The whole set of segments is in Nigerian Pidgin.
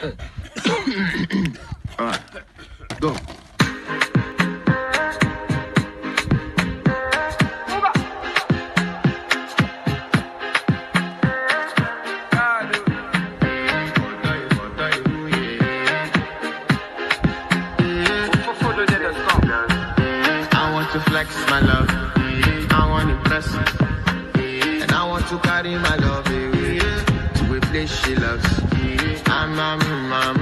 Alright, go. I want to flex my love. I want to impress. And I want to carry my love away to a place she loves. I'm a man.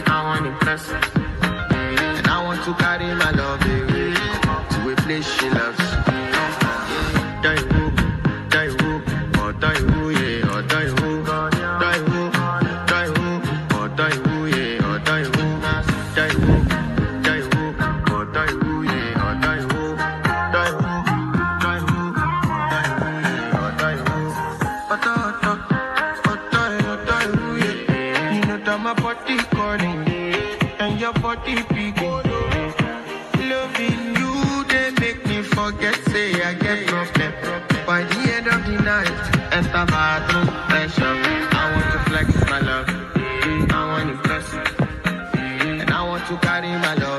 I want to impress. And I want to carry my love away to a place she loves. Die who, or die who, yeah, or die who, die who, or die who, yeah, or die who, die who, or die who, yeah, or die who, die who, or die who, die who, yeah. You know that my body calling and your body beating. Loving you, they make me forget, say I get problem. By the end of the night, enter bathroom, fresh up. I want to flex my love, I want to impress, and I want to carry my love.